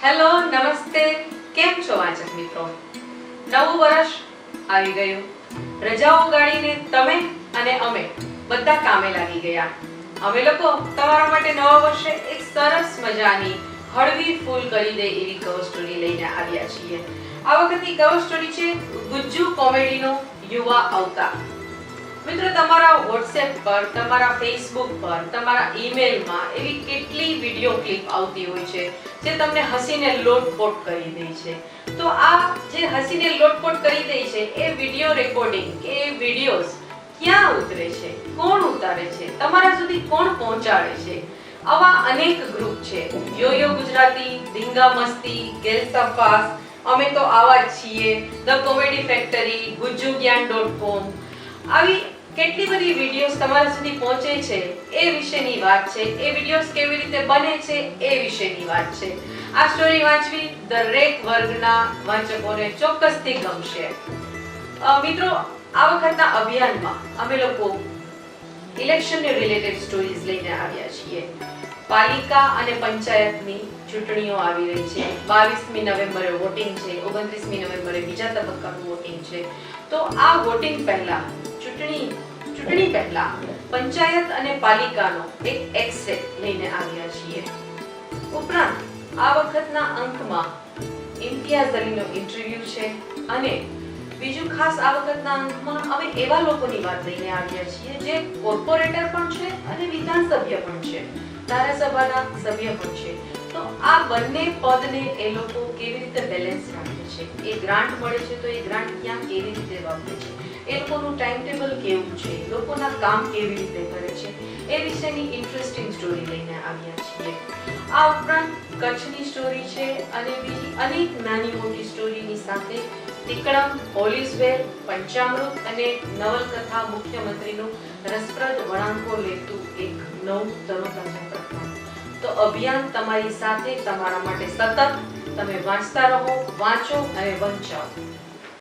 Hello નમસ્તે, કેમ છો વાચક મિત્રો? નવું વર્ષ આવી ગયું. રજાઓ ગાળીને તમે અને અમે બધા કામે લાગી ગયા. અમે લોકો તમારા માટે નવા વર્ષે એક સરસ મજાની હળવી ફૂલ કરી દે એવી કવર સ્ટોરી લઈને આવ્યા છીએ. આ વખતની કવર સ્ટોરી છે ગુજ્જુ કોમેડીનો યુવા અવતાર. મિત્રો, તમારા WhatsApp પર, તમારા Facebook પર, તમારા ઈમેલમાં એવી કેટલી વિડિયો ક્લિપ આવતી હોય છે જે તમને હસીને લોટપોટ કરી દે છે. તો આ જે હસીને લોટપોટ કરી દે છે એ વિડિયો રેકોર્ડિંગ કે વિડિયોઝ ક્યાં ઉતરે છે, કોણ ઉતારે છે, તમારા સુધી કોણ પહોંચાડે છે? આવા અનેક ગ્રુપ છે. યોયો ગુજરાતી, ધીંગા મસ્તી, ગેલસફાસ, અમે તો આવા જ છીએ, ધ કોમેડી ફેક્ટરી, gujjugyan.com, આવી કેટલી બધી વિડિયોઝ તમારા સુધી પહોંચે છે એ વિશેની વાત છે. એ વિડિયોઝ કેવી રીતે બને છે એ વિશેની વાત છે. આ સ્ટોરી વાંચવી દરેક વર્ગના વાચકોને ચોક્કસથી ગમશે. મિત્રો, આ વખતના અભિયાનમાં અમે લોકો ઇલેક્શનને રિલેટેડ સ્ટોરીઝ લઈને આવ્યા છીએ. પાલિકા અને પંચાયતની ચૂંટણીઓ આવી રહી છે. 22મી નવેમ્બરે વોટિંગ છે, 29મી નવેમ્બરે બીજા તબક્કાનું વોટિંગ છે. તો આ વોટિંગ પહેલા ચૂંટણી પહેલા પંચાયત અને પાલિકાનો એક એક્સેટ લઈને આવ્યા છીએ. ઉપરાંત આ વખતના અંકમાં ઇમ્તિયાઝ અલીનો ઇન્ટરવ્યુ છે અને બીજું ખાસ આ વખતના અંકમાં અમે એવા લોકોની વાત લઈને આવ્યા છીએ જે કોર્પોરેટર પણ છે અને વિધાનસભ્ય પણ છે, ધારાસભાના સભ્ય પણ છે. તો આ બંને પદને એ લોકો કેવી રીતે બેલેન્સ રાખે છે, એ ગ્રાન્ટ મળે છે તો એ ગ્રાન્ટ ક્યાં કેવી રીતે વાપરે છે, એ લોકોનું ટાઈમ ટેબલ કેવું છે, લોકોના કામ કેવી રીતે કરે છે, એ વિશેની ઇન્ટરેસ્ટિંગ સ્ટોરી લઈને આવ્યા છીએ. આ ઉપરાંત કચ્છની સ્ટોરી છે અને બીજી અનેક નાની મોટી સ્ટોરીની સાથે ટીકડમ, પોલીસવેર, પંચામૃત અને નવલકથા મુખ્યમંત્રીનું રસપ્રદ વળાંકો લેતું એક નવું તરોતાજા પ્રકરણ. તો અભિયાન તમારી સાથે, તમારા માટે સતત. તમે વાંચતા રહો, વાંચો અને વંચાઓ.